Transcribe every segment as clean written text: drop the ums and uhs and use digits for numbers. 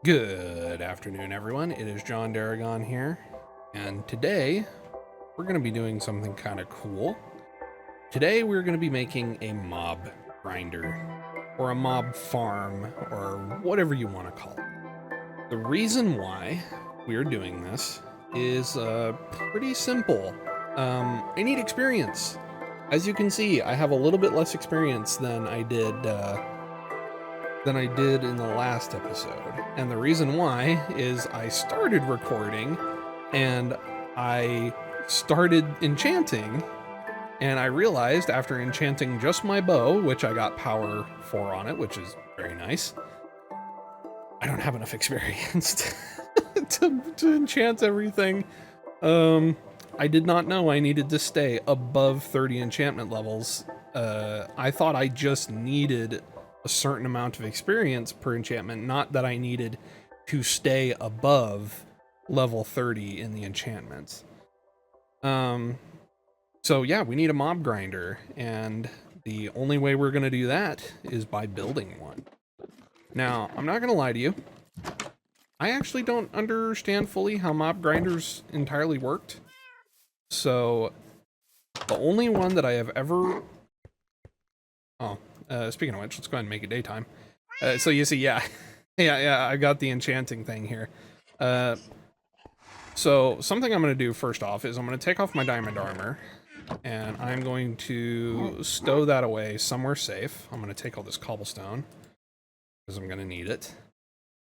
Good afternoon, everyone. It is JohnDaragon here, and today we're going to be doing something kind of cool. Today we're going to be making a mob grinder, or a mob farm, or whatever you want to call it. The reason why we're doing this is pretty simple. I need experience. As you can see, I have a little bit less experience than I did in the last episode. And the reason why is I started recording and I started enchanting, and I realized after enchanting just my bow, which I got power 4 on it, which is very nice, I don't have enough experience to enchant everything. I did not know I needed to stay above 30 enchantment levels. I thought I just needed a certain amount of experience per enchantment, not that I needed to stay above level 30 in the enchantments. So yeah, we need a mob grinder, and the only way we're gonna do that is by building one. Now, I'm not gonna lie to you, I actually don't understand fully how mob grinders entirely worked. So the only one that I have ever... speaking of which, let's go ahead and make it daytime. So you see, yeah, I got the enchanting thing here. So something I'm going to do first off is I'm going to take off my diamond armor, and I'm going to stow that away somewhere safe. I'm going to take all this cobblestone, because I'm going to need it.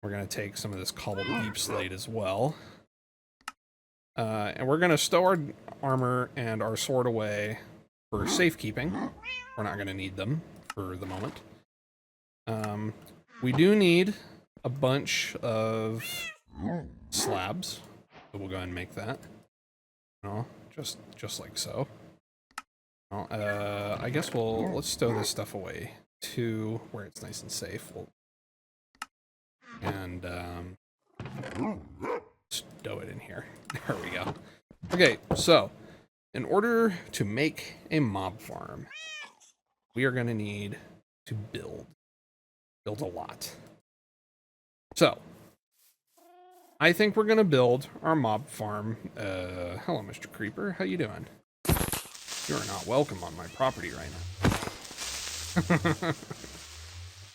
We're going to take some of this cobbled deep slate as well. And we're going to stow our armor and our sword away for safekeeping. We're not going to need them for the moment. We do need a bunch of slabs, so we'll go ahead and make that. No, just like so. Well, I guess let's stow this stuff away to where it's nice and safe. And stow it in here. There we go. Okay, so in order to make a mob farm, we are going to need to build a lot. So I think we're going to build our mob farm. Hello, Mr. Creeper. How you doing? You are not welcome on my property right now.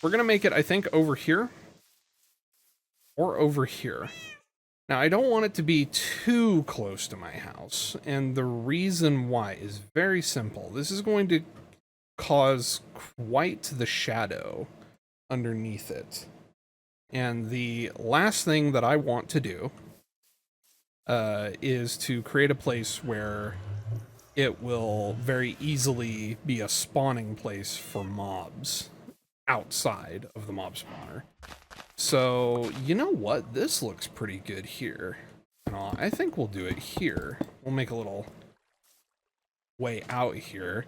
We're going to make it, I think, over here or over here. Now, I don't want it to be too close to my house, and the reason why is very simple. This is going to cause quite the shadow underneath it. And the last thing that I want to do is to create a place where it will very easily be a spawning place for mobs outside of the mob spawner. So, you know what? This looks pretty good here. I think we'll do it here. We'll make a little way out here.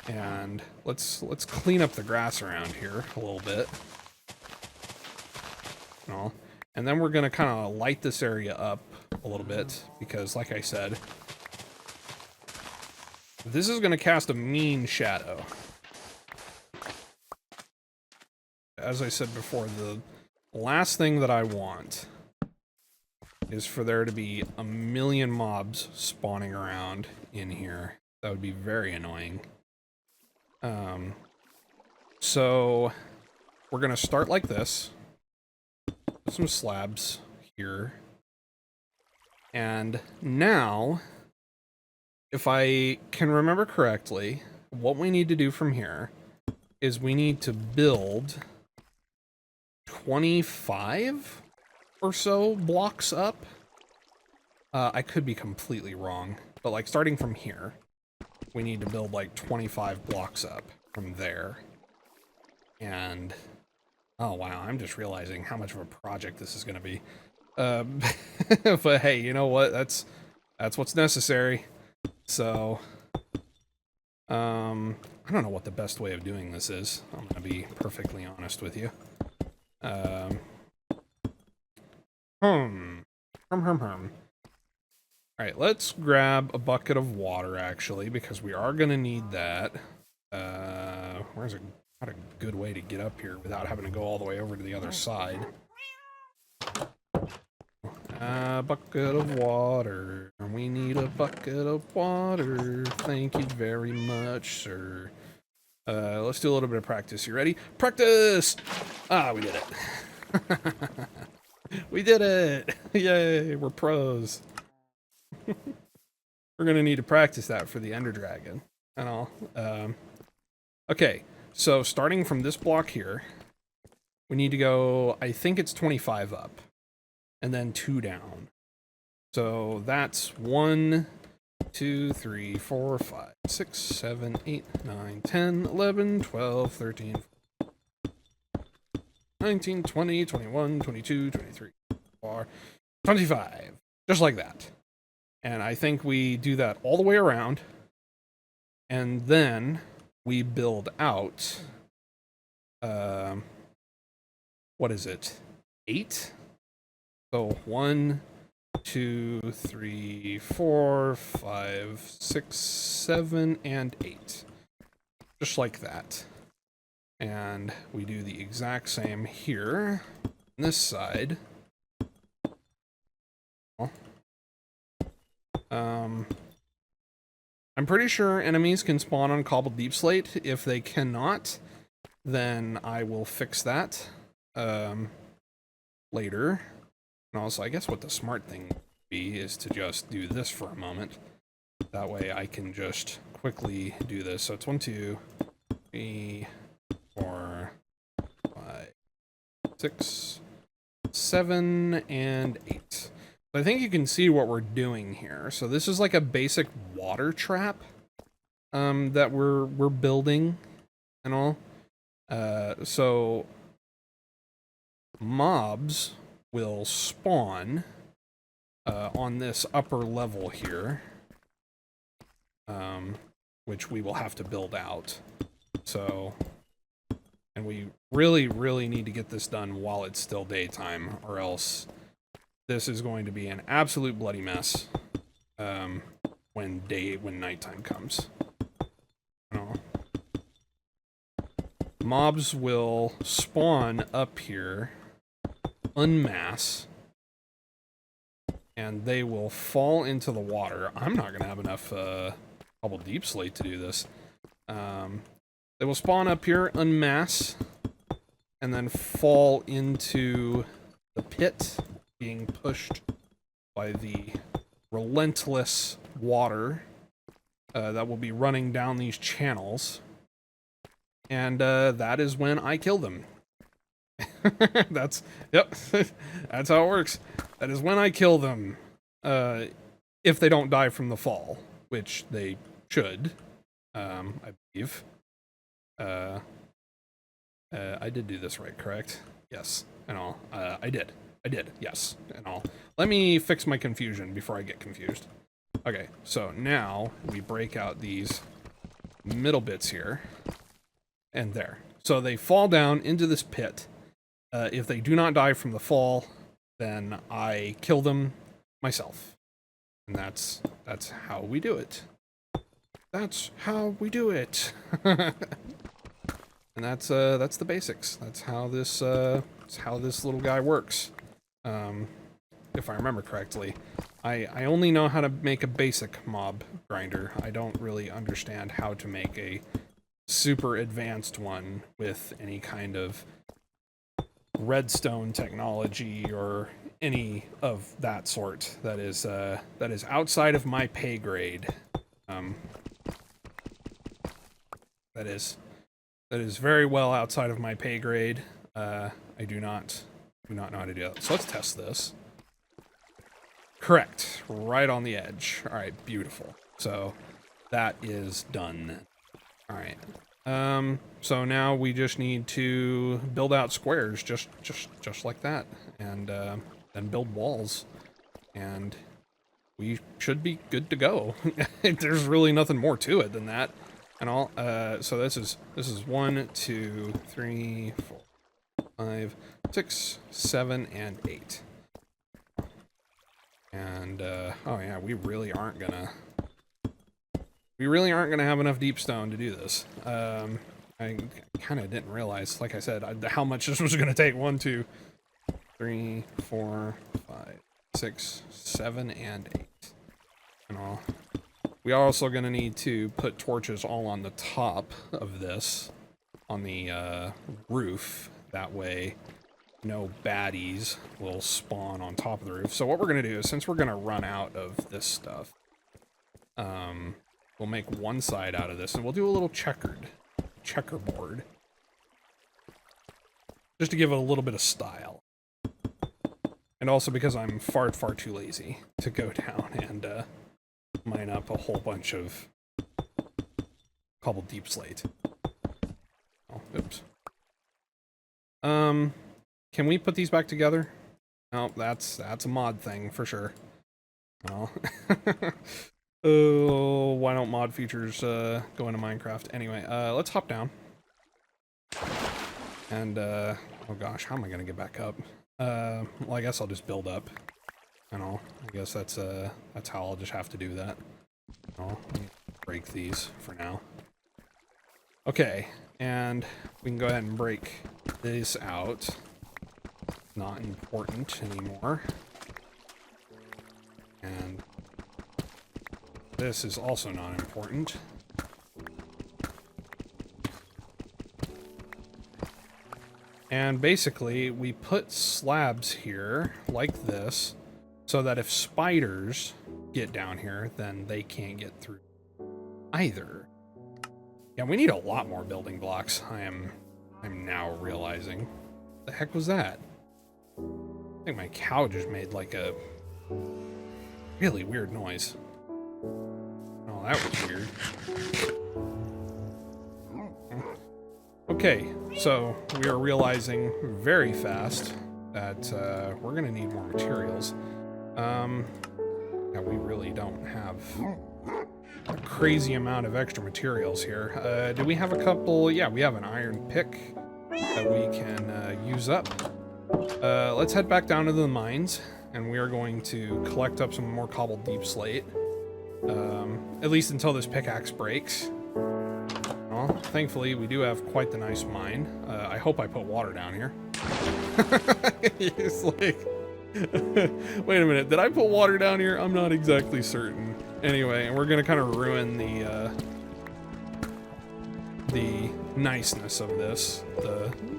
And let's clean up the grass around here a little bit. And then we're going to kind of light this area up a little bit, because like I said, this is going to cast a mean shadow. As I said before, the last thing that I want is for there to be a million mobs spawning around in here. That would be very annoying. So we're going to start like this. Put some slabs here. And now, if I can remember correctly, what we need to do from here is we need to build 25 or so blocks up. I could be completely wrong, but like starting from here, we need to build like 25 blocks up from there. And oh wow, I'm just realizing how much of a project this is going to be. But hey, you know what? That's what's necessary. So I don't know what the best way of doing this is. I'm going to be perfectly honest with you. Alright, let's grab a bucket of water, actually, because we are going to need that. Where's not a good way to get up here without having to go all the way over to the other side? A bucket of water. We need a bucket of water. Thank you very much, sir. Let's do a little bit of practice. You ready? Practice! Ah, we did it. We did it! Yay, we're pros. We're gonna need to practice that for the Ender Dragon and all. Okay, so starting from this block here, we need to go, I think it's 25 up, and then 2 down. So that's 1, 2, 3, 4, 5, 6, 7, 8, 9, 10, 11, 12, 13, 19, 20, 21, 22, 23, 24, 25. Just like that. And I think we do that all the way around. And then we build out, what is it? 8? So 1, 2, 3, 4, 5, 6, 7, and 8. Just like that. And we do the exact same here on this side. I'm pretty sure enemies can spawn on cobbled deep slate. If they cannot, then I will fix that later. And also, I guess what the smart thing would be is to just do this for a moment. That way I can just quickly do this. So it's 1, 2, 3, 4, 5, 6, 7, and 8. I think you can see what we're doing here. So this is like a basic water trap that we're building and all. So mobs will spawn on this upper level here, which we will have to build out. So, and we really need to get this done while it's still daytime, or else this is going to be an absolute bloody mess when nighttime comes. Mobs will spawn up here, unmass, and they will fall into the water. I'm not going to have enough cobbled deep slate to do this. They will spawn up here, unmass, and then fall into the pit, being pushed by the relentless water that will be running down these channels. And that is when I kill them. Yep, that's how it works. That is when I kill them. If they don't die from the fall, which they should, I believe. I did do this right, correct? Yes, and all. I did, yes, and all. Let me fix my confusion before I get confused. Okay, so now we break out these middle bits here, and there. So they fall down into this pit. If they do not die from the fall, then I kill them myself. And that's how we do it. That's how we do it. And that's the basics. That's how this little guy works. If I remember correctly. I only know how to make a basic mob grinder. I don't really understand how to make a super advanced one with any kind of redstone technology or any of that sort. That is outside of my pay grade. That is very well outside of my pay grade. I do not know how to do that. So let's test this. Correct. Right on the edge. All right, beautiful. So that is done. All right. So now we just need to build out squares just like that, and then build walls, and we should be good to go. There's really nothing more to it than that. And all, so this is 1, 2, 3, 4, 5, 6, 7, and 8. And, oh yeah, we really aren't gonna have enough deep stone to do this. I kind of didn't realize, like I said, how much this was gonna take. 1, 2, 3, 4, 5, 6, 7, and 8. And all. We are also going to need to put torches all on the top of this, on the roof. That way, no baddies will spawn on top of the roof. So what we're going to do is, since we're going to run out of this stuff, we'll make one side out of this, and we'll do a little checkerboard. Just to give it a little bit of style. And also because I'm far too lazy to go down and mine up a whole bunch of cobbled deep slate. Oh, oops. Can we put these back together? No, that's a mod thing for sure. Oh. Oh, why don't mod features go into Minecraft? Anyway, let's hop down. And oh gosh, how am I gonna get back up? Well, I guess I'll just build up. And I guess that's how I'll just have to do that. I'll break these for now. Okay, and we can go ahead and break this out. Not important anymore. And this is also not important. And basically, we put slabs here, like this, so that if spiders get down here, then they can't get through either. Yeah, we need a lot more building blocks, I'm now realizing. What the heck was that? I think my cow just made like a really weird noise. Oh, that was weird. Okay, so we are realizing very fast that we're gonna need more materials. Yeah, we really don't have a crazy amount of extra materials here. Do we have a couple? Yeah, we have an iron pick that we can use up. Let's head back down to the mines, and we are going to collect up some more cobbled deep slate. At least until this pickaxe breaks. Well, thankfully, we do have quite the nice mine. I hope I put water down here. He's like, wait a minute, did I put water down here? I'm not exactly certain. Anyway, and we're gonna kind of ruin the niceness of this,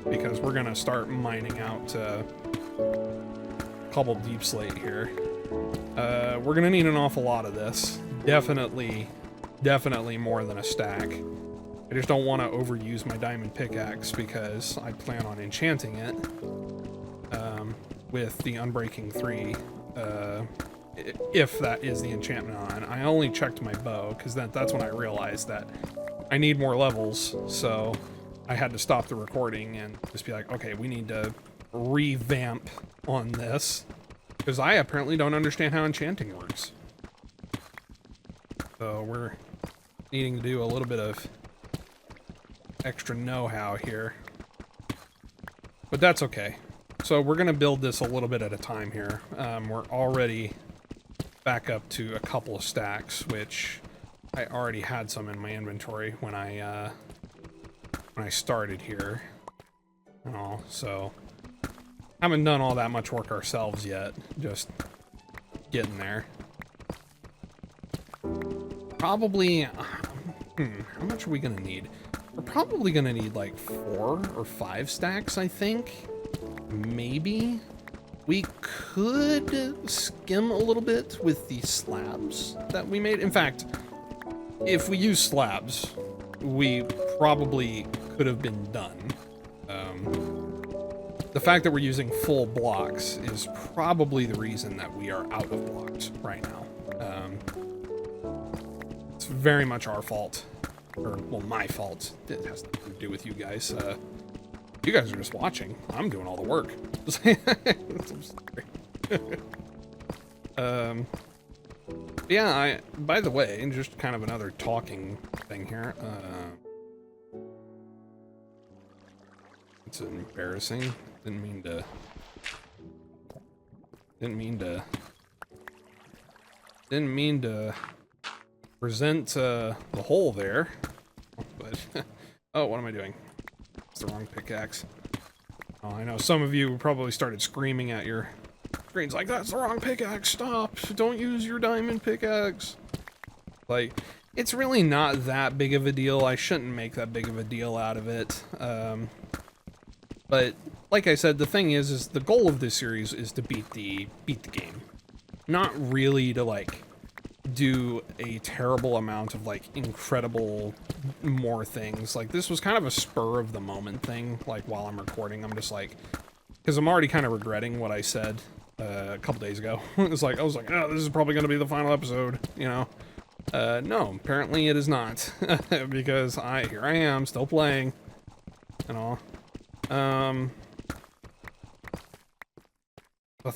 because we're gonna start mining out cobbled deep slate here. We're gonna need an awful lot of this. Definitely more than a stack. I just don't want to overuse my diamond pickaxe because I plan on enchanting it with the Unbreaking 3, if that is the enchantment on. I only checked my bow because that's when I realized that I need more levels, so I had to stop the recording and just be like, okay, we need to revamp on this because I apparently don't understand how enchanting works. So we're needing to do a little bit of extra know-how here, but that's okay. So we're gonna build this a little bit at a time here. We're already back up to a couple of stacks, which I already had some in my inventory when I started here. So haven't done all that much work ourselves yet, just getting there. Probably, how much are we gonna need? We're probably gonna need like 4 or 5 stacks, I think. Maybe. We could skim a little bit with the slabs that we made. In fact, if we use slabs, we probably could have been done. The fact that we're using full blocks is probably the reason that we are out of blocks right now. It's very much our fault. Or, well, my fault. It has nothing to do with you guys. You guys are just watching. I'm doing all the work. Yeah, by the way, just kind of another talking thing here. It's embarrassing. Didn't mean to present the hole there, but oh, what am I doing? It's the wrong pickaxe. Oh, I know some of you probably started screaming at your screen's like, that's the wrong pickaxe, stop, don't use your diamond pickaxe. Like, it's really not that big of a deal. I shouldn't make that big of a deal out of it. But like I said, the thing is the goal of this series is to beat the game. Not really to like do a terrible amount of like incredible more things. Like this was kind of a spur of the moment thing. Like while I'm recording, I'm just like, because I'm already kind of regretting what I said a couple days ago. It's like, I was like, oh, this is probably going to be the final episode, you know? No, apparently it is not, because here I am, still playing, and all. But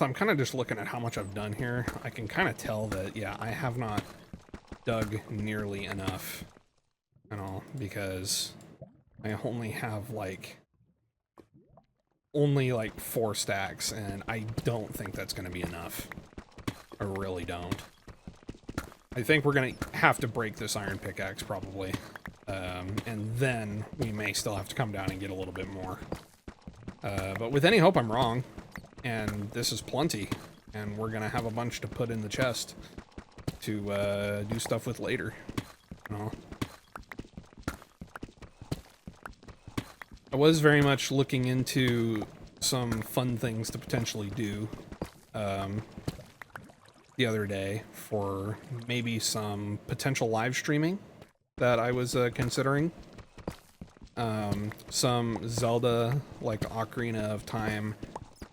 I'm kind of just looking at how much I've done here. I can kind of tell that, yeah, I have not dug nearly enough, and all, because I only have, like, 4 stacks, and I don't think that's going to be enough. I really don't. I think we're gonna have to break this iron pickaxe, probably. And then we may still have to come down and get a little bit more. But with any hope, I'm wrong. And this is plenty. And we're gonna have a bunch to put in the chest to do stuff with later. You know? I was very much looking into some fun things to potentially do. The other day for maybe some potential live streaming that I was considering. Some Zelda, like Ocarina of Time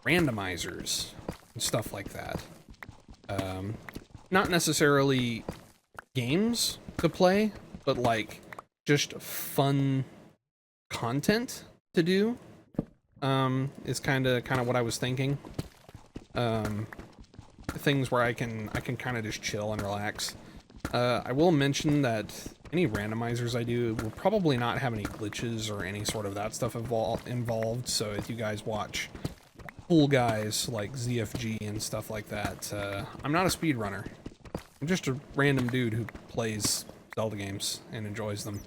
randomizers and stuff like that. Not necessarily games to play, but like just fun content to do. Is kind of what I was thinking. Things where I can kind of just chill and relax. I will mention that any randomizers I do will probably not have any glitches or any sort of that stuff involved. So if you guys watch cool guys like ZFG and stuff like that, I'm not a speedrunner. I'm just a random dude who plays Zelda games and enjoys them.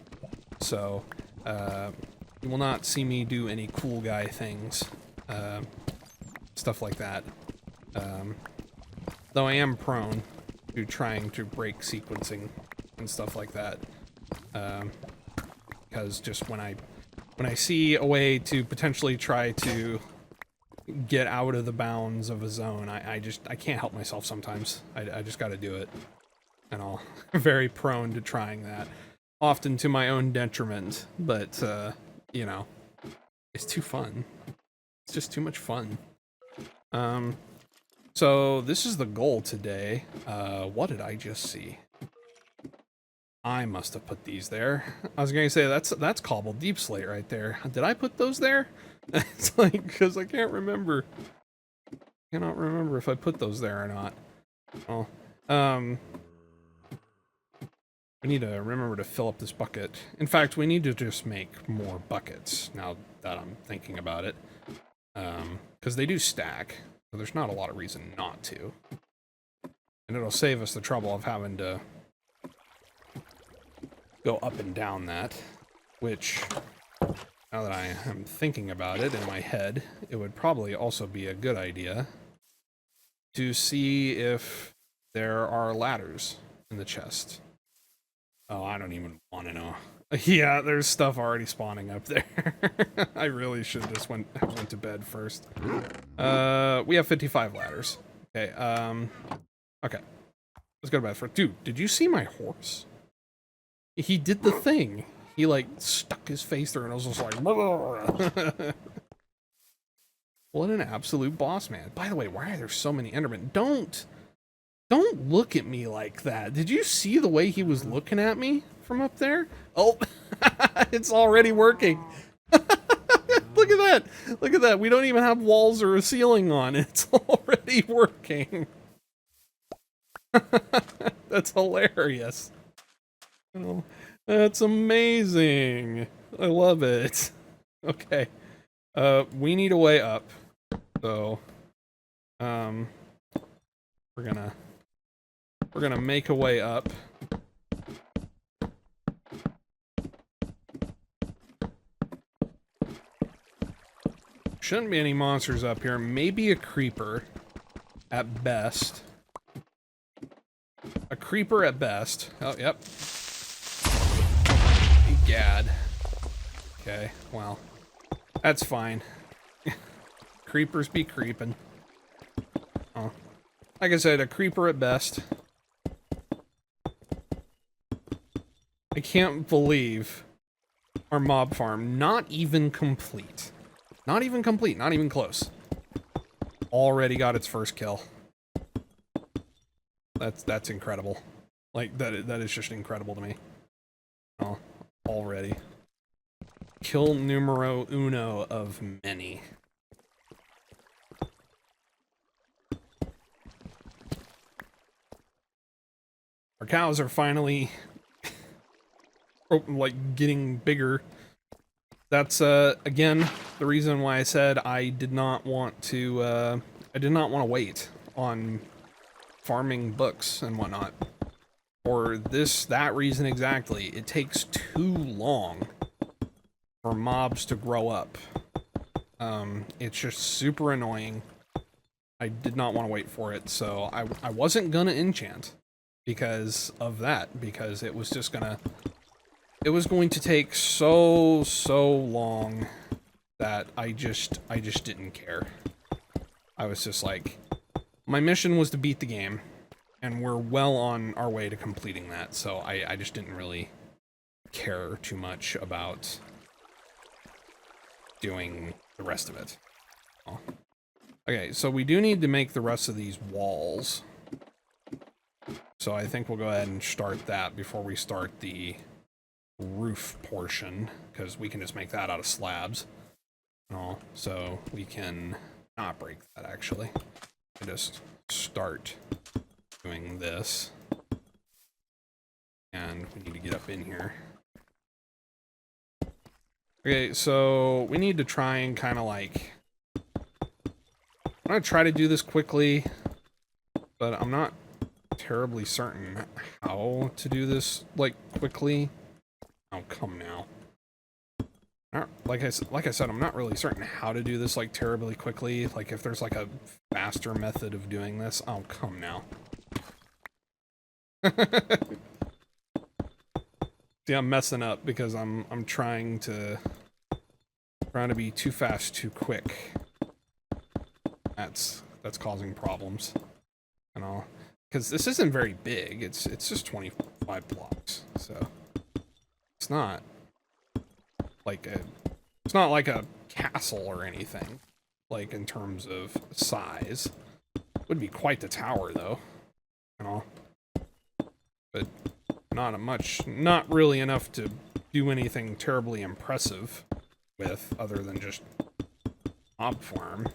So you will not see me do any cool guy things, stuff like that. Though I am prone to trying to break sequencing and stuff like that, because just when I see a way to potentially try to get out of the bounds of a zone, I can't help myself sometimes. I just got to do it, and I'm very prone to trying that, often to my own detriment. But you know, it's too fun. It's just too much fun. So this is the goal today. What did I just see? I must have put these there. I was going to say that's cobbled deep slate right there. Did I put those there? It's like, because I can't remember. Cannot remember if I put those there or not. Oh, we need to remember to fill up this bucket. In fact, we need to just make more buckets now that I'm thinking about it. Because they do stack. So there's not a lot of reason not to. And it'll save us the trouble of having to go up and down that, which, now that I am thinking about it in my head, it would probably also be a good idea to see if there are ladders in the chest. Oh, I don't even want to know. Yeah, there's stuff already spawning up there. I really should have just went to bed first. We have 55 ladders. Okay, okay. Let's go to bed first. Dude, did you see my horse? He did the thing. He, like, stuck his face through and I was just like... What an absolute boss, man. By the way, why are there so many Endermen? Don't look at me like that. Did you see the way he was looking at me from up there? Oh, it's already working. Look at that. Look at that. We don't even have walls or a ceiling on. It's already working. That's hilarious. Oh, that's amazing. I love it. Okay. We need a way up. So, we're gonna make a way up. Shouldn't be any monsters up here. Maybe a creeper. at best. A creeper at best. Oh, yep. Egad. Okay, well, that's fine. Creepers be creeping. Oh. Like I said, a creeper at best. I can't believe our mob farm, not even complete. Not even complete, not even close. Already got its first kill. That's incredible. Like, that is just incredible to me. Oh, already. Kill numero uno of many. Our cows are finally like getting bigger. That's again the reason why I said I did not want to wait on farming books and whatnot. For that reason exactly. It takes too long for mobs to grow up. It's just super annoying. I did not want to wait for it, so I wasn't gonna enchant because of that, because it was just gonna, it was going to take so long that I just didn't care. I was just like, my mission was to beat the game, and we're well on our way to completing that, so I just didn't really care too much about doing the rest of it. Oh. Okay, so we do need to make the rest of these walls. So I think we'll go ahead and start that before we start the roof portion, because we can just make that out of slabs. Oh, so we can not break that, actually. And just start doing this. And we need to get up in here. Okay, so we need to try and kind of like... I'm going to try to do this quickly, but I'm not terribly certain how to do this, like, quickly. Oh, come now. Like I said, I'm not really certain how to do this, like, terribly quickly. Like, if there's, like, a faster method of doing this. Oh, come now. See, I'm messing up because I'm trying to be too fast, too quick. That's causing problems. And all. Because this isn't very big. It's just 25 blocks. So it's not like a castle or anything, like in terms of size. Would be quite the tower though, and all. But not really enough to do anything terribly impressive with, other than just mob farm.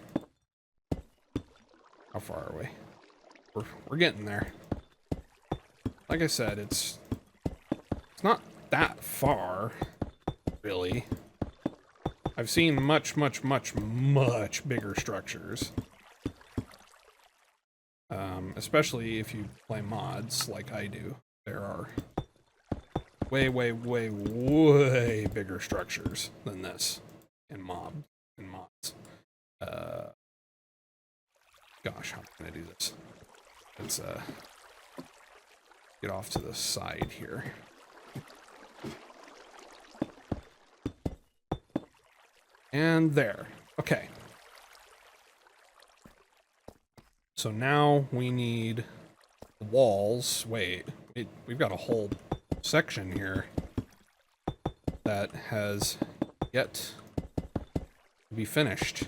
How far are we? We're getting there. Like I said, it's not that far, really. I've seen much bigger structures. Especially if you play mods like I do. There are way bigger structures than this in mods. Gosh, how am I gonna do this? Let's get off to the side here. And there. Okay. So now we need walls. Wait, we've got a whole section here that has yet to be finished.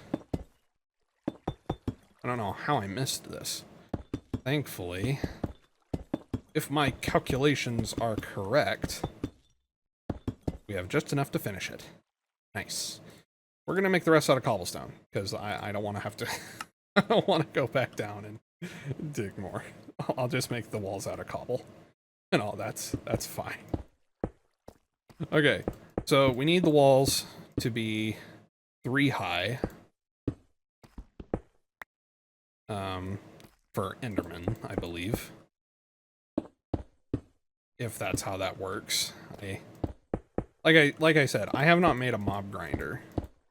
I don't know how I missed this. Thankfully, if my calculations are correct, we have just enough to finish it. Nice. We're gonna make the rest out of cobblestone, because I don't want to have to... I don't want to go back down and dig more. I'll just make the walls out of cobble. And all that's fine. Okay, so we need the walls to be 3 high. For Enderman, I believe. If that's how that works. Like I said, I have not made a mob grinder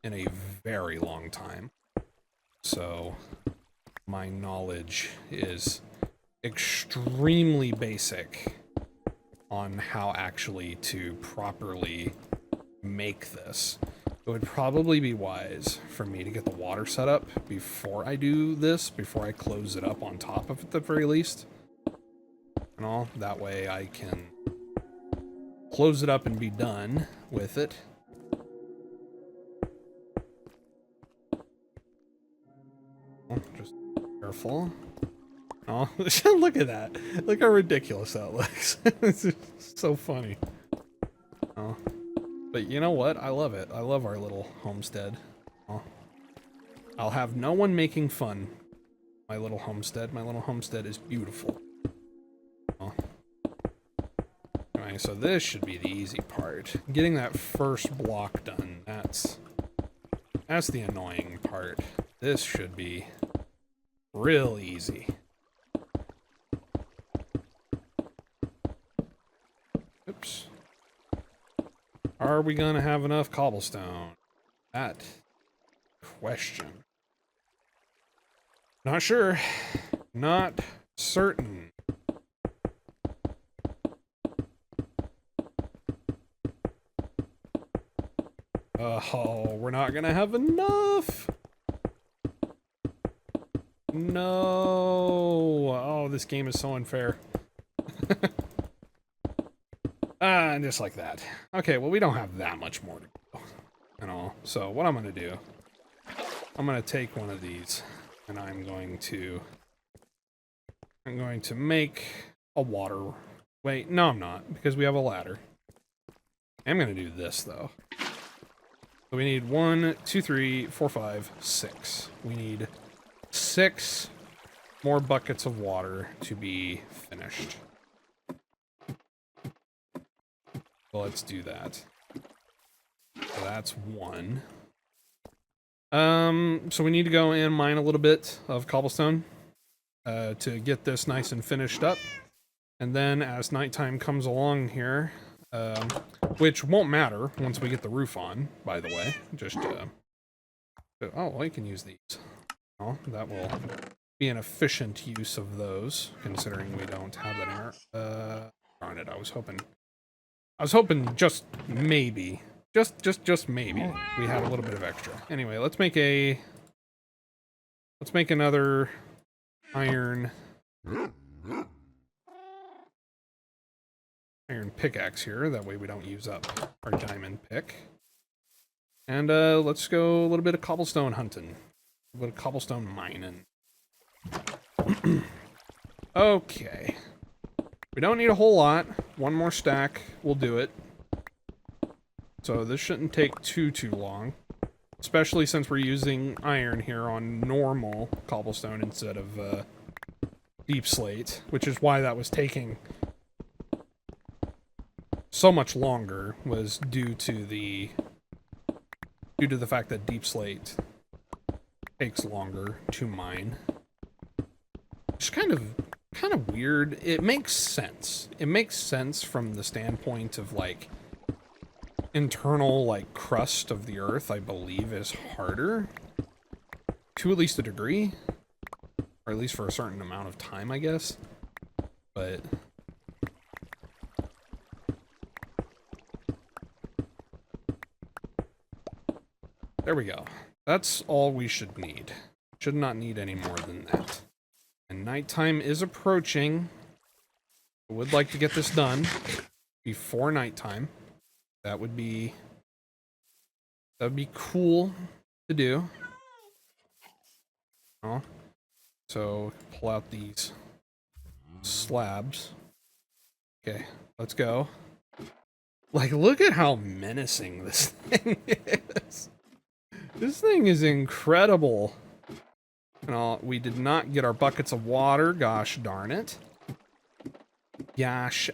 in a very long time. So my knowledge is extremely basic on how actually to properly make this. It would probably be wise for me to get the water set up before I do this, before I close it up on top of it at the very least. And all, that way I can close it up and be done with it. Just careful. Oh, look at that. Look how ridiculous that looks. It's so funny. Oh. But you know what? I love it. I love our little homestead. Oh. I'll have no one making fun. My little homestead. My little homestead is beautiful. Oh. Anyway, so this should be the easy part. Getting that first block done. That's the annoying part. This should be real easy. Oops. Are we gonna have enough cobblestone? That question. Not sure. Not certain. Oh, we're not gonna have enough. No. Oh, this game is so unfair. And just like that. Okay, well, we don't have that much more to go and all. So what I'm going to do, I'm going to take one of these and I'm going to make a water. Wait, no, I'm not, because we have a ladder. I'm going to do this though. So we need 1, 2, 3, 4, 5, 6. We need 6 more buckets of water to be finished. Well, let's do that. So that's 1. So we need to go and mine a little bit of cobblestone to get this nice and finished up. And then as nighttime comes along here, which won't matter once we get the roof on, by the way. Just, oh, I can use these. Oh, that will be an efficient use of those, considering we don't have that in our, darn it, I was hoping just maybe, just maybe, we had a little bit of extra. Anyway, let's make another iron pickaxe here. That way we don't use up our diamond pick. And let's go a little bit of cobblestone hunting, a little bit of cobblestone mining. Okay. We don't need a whole lot. 1 more stack will do it. So this shouldn't take too long. Especially since we're using iron here on normal cobblestone instead of deep slate. Which is why that was taking so much longer, was due to the fact that deep slate takes longer to mine. It's kind of weird. It makes sense. It makes sense from the standpoint of, like, internal, like, crust of the earth, I believe, is harder. To at least a degree. Or at least for a certain amount of time, I guess. But there we go. That's all we should need. Should not need any more than that. And nighttime is approaching. I would like to get this done before nighttime. That would be cool to do. Oh. So pull out these slabs. Okay, let's go. Like, look at how menacing this thing is. This thing is incredible. And we did not get our buckets of water. Gosh darn it. Gosh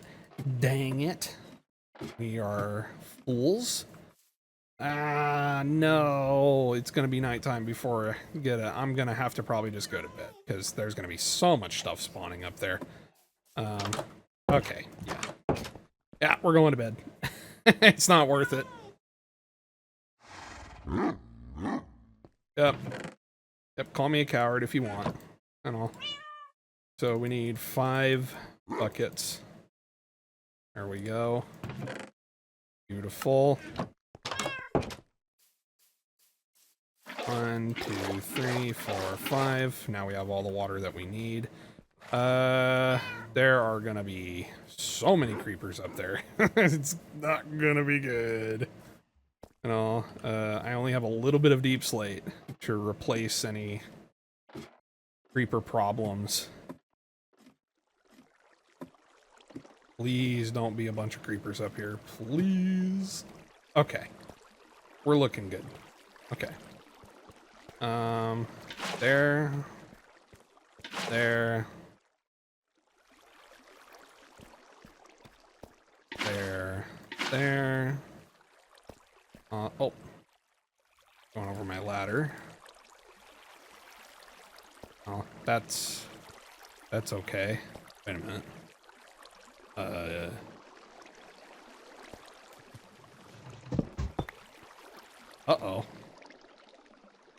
dang it. We are fools. No. It's going to be nighttime before I get it. I'm going to have to probably just go to bed, because there's going to be so much stuff spawning up there. Okay. Yeah. Yeah, we're going to bed. It's not worth it. Yep. Yep, call me a coward if you want. and all. So we need 5 buckets. There we go. Beautiful. 1, 2, 3, 4, 5. Now we have all the water that we need. There are gonna be so many creepers up there. It's not gonna be good. You know, I only have a little bit of deep slate to replace any creeper problems. Please don't be a bunch of creepers up here. Please. Okay. We're looking good. Okay. There. There. There. There. Oh. Going over my ladder. Oh, that's okay. Wait a minute. Uh-oh.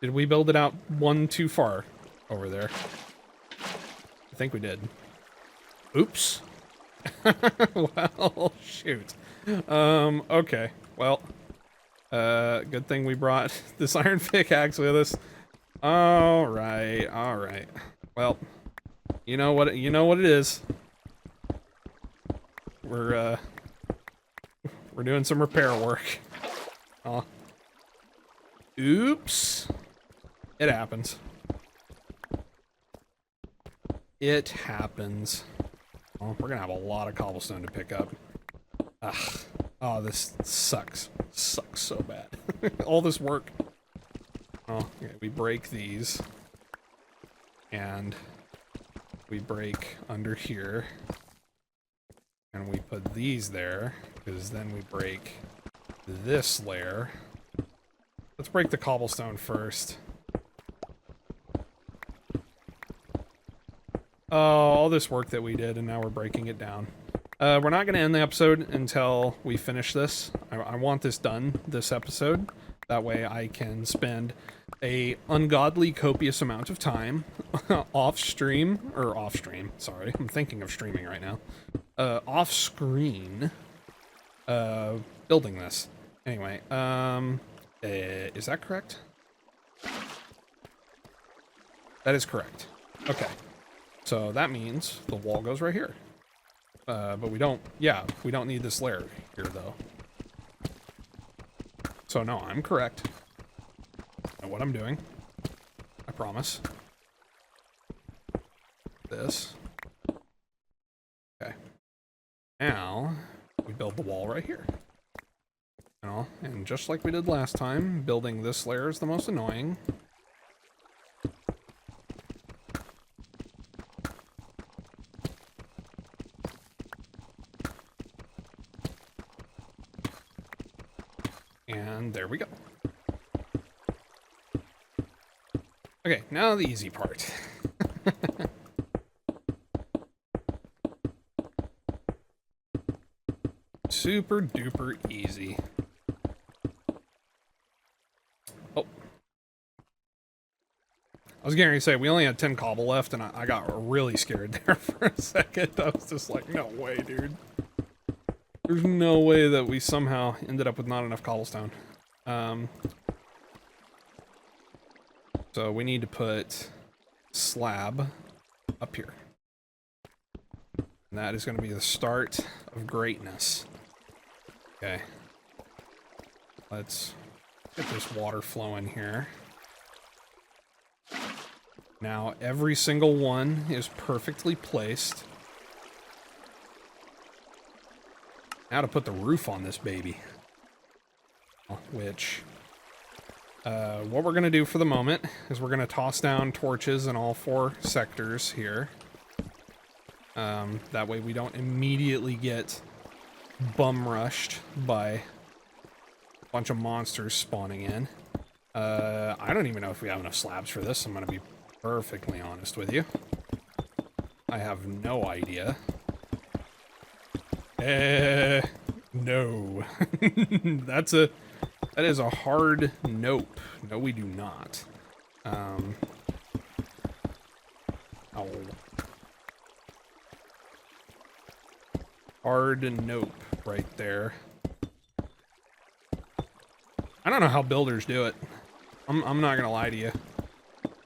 Did we build it out one too far over there? I think we did. Oops. Well, shoot. Okay. Well, good thing we brought this iron pickaxe with us. All right. Well, you know what it is. We're doing some repair work. Oh. Oops. It happens. It happens. Oh, we're gonna have a lot of cobblestone to pick up. Ugh. Oh, this sucks. Sucks so bad. All this work. Oh, okay, we break these. And we break under here. And we put these there, because then we break this layer. Let's break the cobblestone first. Oh, all this work that we did, and now we're breaking it down. We're not going to end the episode until we finish this. I want this done, this episode. That way I can spend a ungodly copious amount of time off-stream, sorry, I'm thinking of streaming right now. Off-screen, building this. Anyway, is that correct? That is correct. Okay. So that means the wall goes right here. But we don't need this layer here, though. So no, I'm correct. I know what I'm doing. I promise. This. Okay. Now, we build the wall right here. You know, and just like we did last time, building this layer is the most annoying. And there we go. Okay, now the easy part. Super duper easy. Oh. I was getting ready to say, we only had 10 cobble left, and I got really scared there for a second. I was just like, no way, dude. There's no way that we somehow ended up with not enough cobblestone. So we need to put slab up here. And that is going to be the start of greatness. Okay. Let's get this water flowing here. Now every single one is perfectly placed. Now to put the roof on this baby. Which, what we're going to do for the moment is we're going to toss down torches in all 4 sectors here. That way we don't immediately get bum rushed by a bunch of monsters spawning in. I don't even know if we have enough slabs for this. I'm going to be perfectly honest with you. I have no idea. No. That is a hard nope. No, we do not. Ow. Hard nope right there. I don't know how builders do it. I'm not gonna lie to you.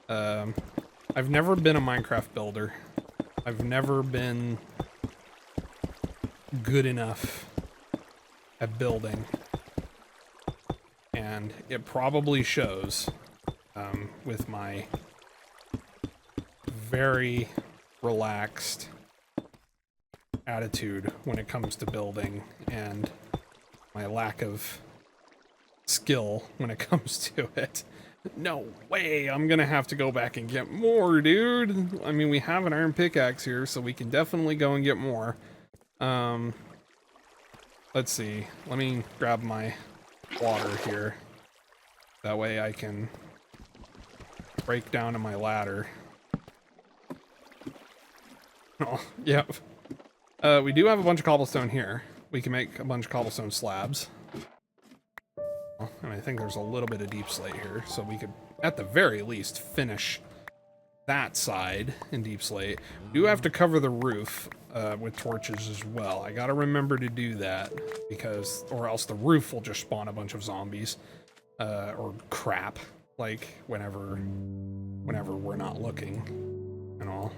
I've never been a Minecraft builder. I've never been good enough at building. And it probably shows with my very relaxed attitude when it comes to building and my lack of skill when it comes to it. No way, I'm gonna have to go back and get more, dude. I mean, we have an iron pickaxe here, so we can definitely go and get more. Let's see. Let me grab my water here. That way I can break down to my ladder. Oh, yep. We do have a bunch of cobblestone here. We can make a bunch of cobblestone slabs. And I think there's a little bit of deep slate here, so we could, at the very least, finish that side in deep slate. We do have to cover the roof with torches as well. I gotta remember to do that, because, or else the roof will just spawn a bunch of zombies, or crap, like, whenever we're not looking, and all.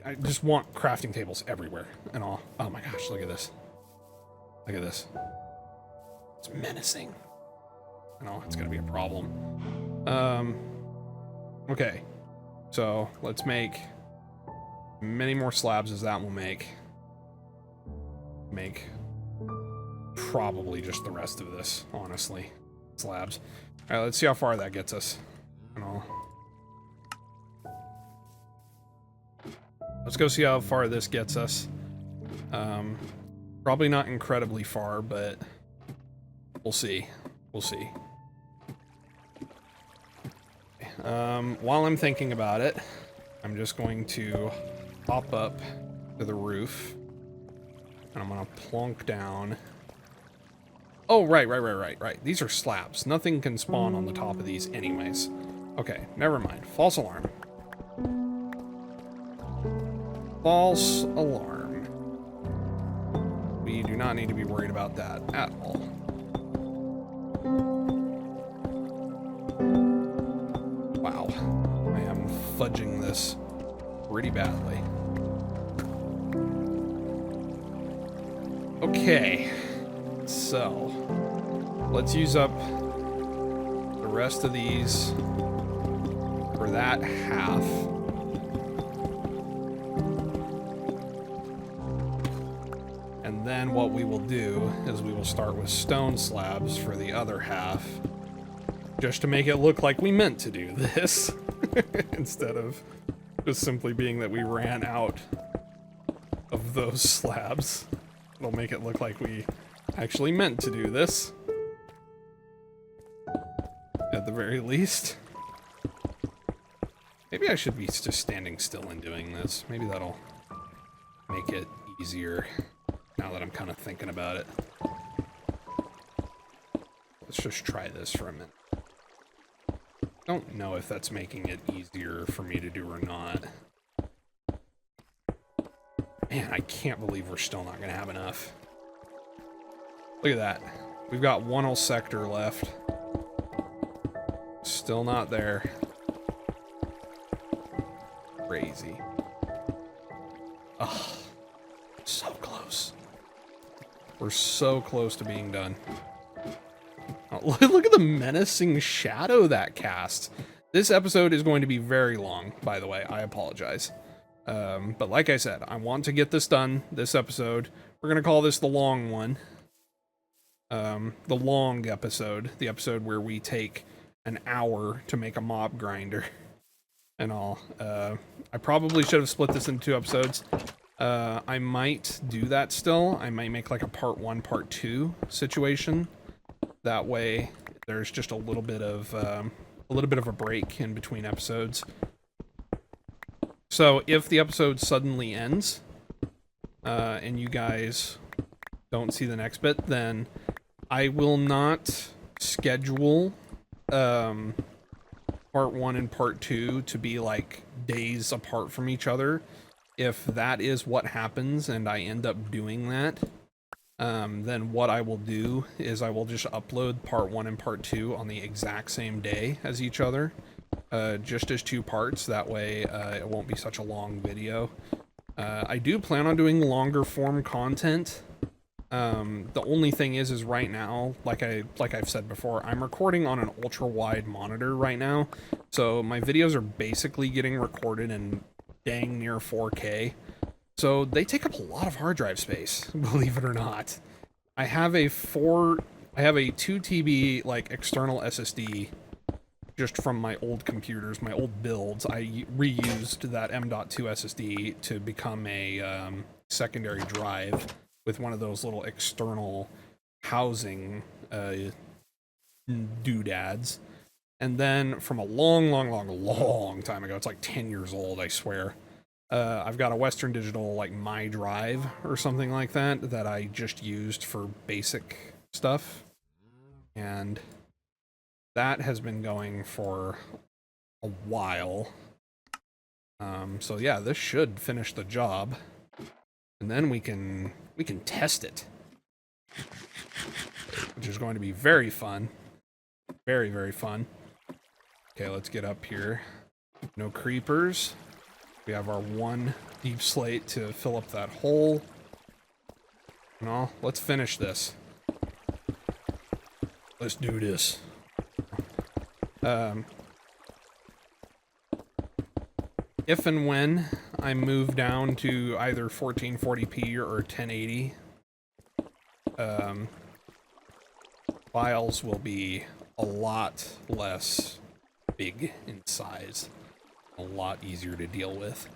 I just want crafting tables everywhere, and all. Oh my gosh, look at this. Look at this. It's menacing. I know it's gonna be a problem. Okay. So let's make many more slabs as that will make. Make probably just the rest of this, honestly. Slabs. Alright, let's see how far that gets us. And all. Let's go see how far this gets us. Probably not incredibly far, but we'll see. We'll see. While I'm thinking about it, I'm just going to hop up to the roof. And I'm gonna plonk down. Oh, right. These are slabs. Nothing can spawn on the top of these anyways. Okay, never mind. False alarm. False alarm. We do not need to be worried about that at all. Wow. I am fudging this pretty badly. Okay. So, let's use up the rest of these for that half. And then what we will do is we will start with stone slabs for the other half, just to make it look like we meant to do this, instead of just simply being that we ran out of those slabs. It'll make it look like we actually meant to do this, at the very least. Maybe I should be just standing still and doing this. Maybe that'll make it easier. Now that I'm kind of thinking about it. Let's just try this for a minute. Don't know if that's making it easier for me to do or not. Man, I can't believe we're still not gonna have enough. Look at that. We've got one whole sector left. Still not there. Crazy. Oh, so close. We're so close to being done. Oh, look at the menacing shadow that casts. This episode is going to be very long, by the way. I apologize. But like I said, I want to get this done this episode. We're going to call this the long one. The long episode. The episode where we take an hour to make a mob grinder and all. I probably should have split this into 2 episodes. I might do that still. I might make like a part 1, part 2 situation. That way, there's just a little bit of a break in between episodes. So if the episode suddenly ends, and you guys don't see the next bit, then I will not schedule part 1 and part 2 to be like days apart from each other. If that is what happens and I end up doing that, then what I will do is I will just upload part 1 and part 2 on the exact same day as each other, just as 2 parts. That way it won't be such a long video. I do plan on doing longer form content. The only thing is right now, like I've said before, I'm recording on an ultra wide monitor right now, so my videos are basically getting recorded in dang near 4K. So they take up a lot of hard drive space, believe it or not. I have a 2 TB like external SSD just from my old computers, my old builds. I reused that M.2 SSD to become a secondary drive with one of those little external housing doodads. And then from a long time ago, it's like 10 years old, I swear, I've got a Western Digital, like, My Drive or something like that, that I just used for basic stuff. And that has been going for a while. So yeah, this should finish the job. And then we can test it, which is going to be very fun. Very, very fun. Okay, let's get up here. No creepers. We have our 1 deep slate to fill up that hole. No, let's finish this. Let's do this. If and when I move down to either 1440p or 1080, files will be a lot less big in size. A lot easier to deal with.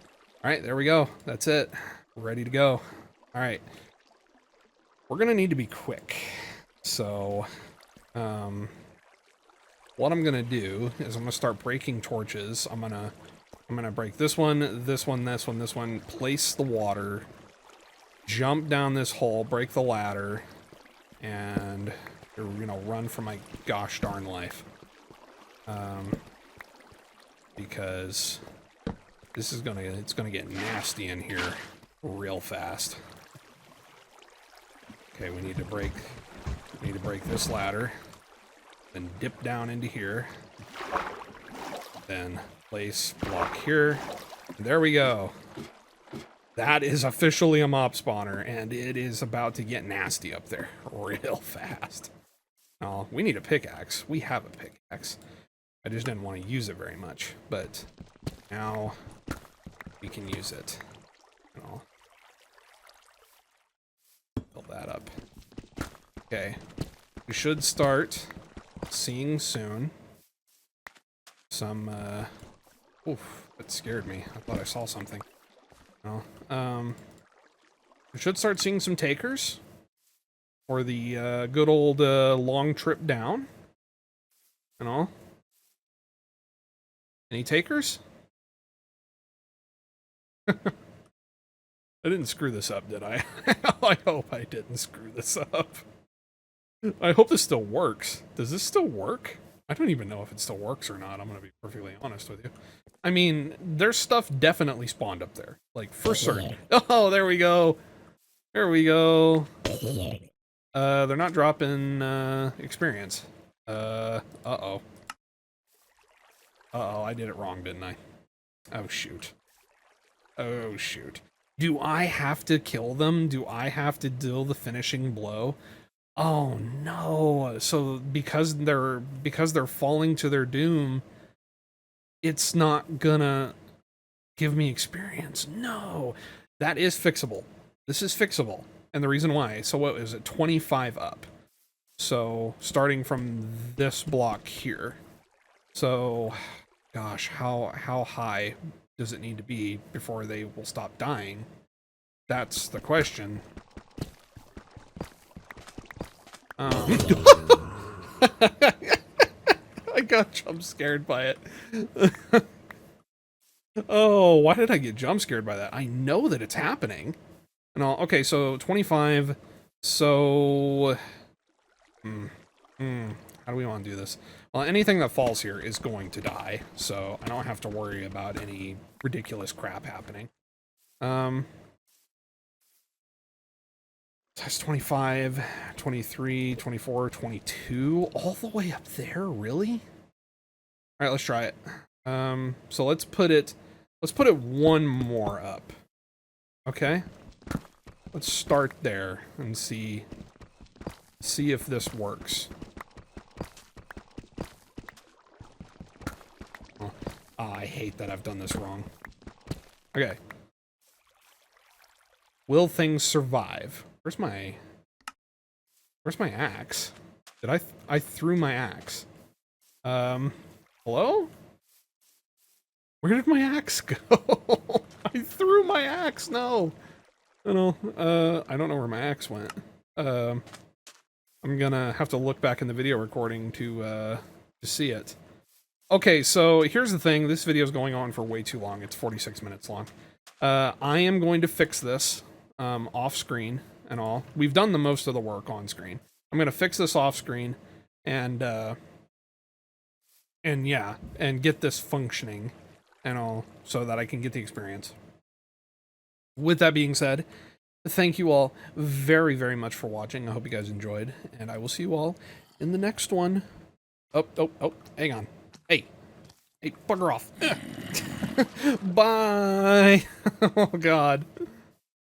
Alright, there we go. That's it. We're ready to go. Alright. We're gonna need to be quick. So, what I'm gonna do is I'm gonna start breaking torches. I'm gonna break this one, this one, this one, this one, place the water, jump down this hole, break the ladder, and, you know, run for my gosh darn life. Because this is it's gonna get nasty in here real fast. Okay, we need to break this ladder, then dip down into here, then place block here. There we go. That is officially a mob spawner, and it is about to get nasty up there real fast. Oh, we need a pickaxe. We have a pickaxe. I just didn't want to use it very much, but now we can use it. I'll fill that up. Okay, we should start seeing soon some, oof, that scared me. I thought I saw something. No, we should start seeing some takers for the, good old, long trip down. And all. Any takers? I didn't screw this up, did I? I hope I didn't screw this up. I hope this still works. Does this still work? I don't even know if it still works or not. I'm gonna be perfectly honest with you. I mean, there's stuff definitely spawned up there. Like, for certain. Oh, there we go. There we go. They're not dropping, experience. Uh-oh. Uh-oh, I did it wrong, didn't I? Oh, shoot. Oh, shoot. Do I have to kill them? Do I have to deal the finishing blow? Oh, no. So, because they're falling to their doom, it's not gonna give me experience. No. That is fixable. This is fixable. And the reason why, so what is it? 25 up. So, starting from this block here. So, gosh, how high does it need to be before they will stop dying? That's the question. I got jump scared by it. Oh, why did I get jump scared by that? I know that it's happening. And all, okay, so 25. So, how do we want to do this? Well, anything that falls here is going to die, so I don't have to worry about any ridiculous crap happening. Size 25, 23, 24, 22, all the way up there, really? All right, let's try it. So let's put it one more up. Okay? Let's start there and see if this works. Oh, I hate that I've done this wrong. Okay. Will things survive? Where's my axe? Did I threw my axe. Hello? Where did my axe go? I threw my axe. No. No. I don't know where my axe went. I'm gonna have to look back in the video recording to see it. Okay, so here's the thing. This video is going on for way too long. It's 46 minutes long. I am going to fix this off screen and all. We've done the most of the work on screen. I'm gonna fix this off screen and yeah, and get this functioning and all so that I can get the experience. With that being said, thank you all very, very much for watching. I hope you guys enjoyed, and I will see you all in the next one. Oh, hang on. Hey, bugger off. Bye. Oh, God.